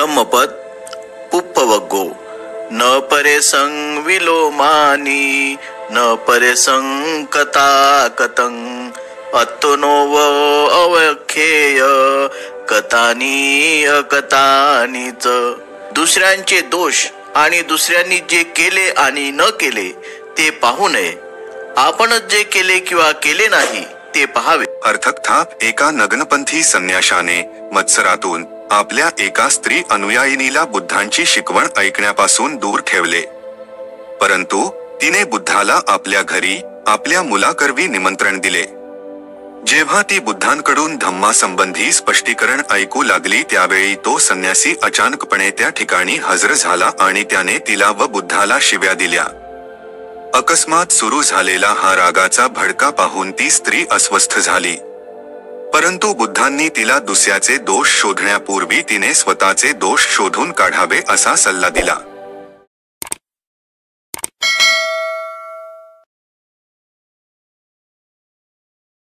धम्मपद पुप्पवग्गो न परे संविलोमानी न परे संकता कतं अत्तनोव अवख्येय कथानी अकथानीच। दुसऱ्यांचे दोष आणि दुसऱ्यांनी जे केले आणि न केले ते पाहू नये, आपणच जे केले किंवा केले नाही ते पहावे। अर्थात एका नग्नपंथी संन्याशाने मत्सरातून आपल्या एका स्त्री अनुयायिनीला बुद्धांची शिकवण ऐकण्यापासून दूर ठेवले, परंतु तिने बुद्धाला आपल्या घरी आपल्या मुलाकरवी निमंत्रण दिले। जेव्हा ती बुद्धांकडून धम्मासंबंधी स्पष्टीकरण ऐकू लागली त्यावेळी तो संन्यासी अचानकपणे त्या ठिकाणी हजर झाला आणि त्याने तिला व बुद्धाला शिव्या दिल्या। अकस्मात सुरू झालेला हा रागाचा भडका पाहून ती स्त्री अस्वस्थ झाली, परंतु बुद्धांनी तिला दुसऱ्याचे दोष शोधण्यापूर्वी तिने स्वतःचे दोष शोधून काढावे असा सल्ला दिला।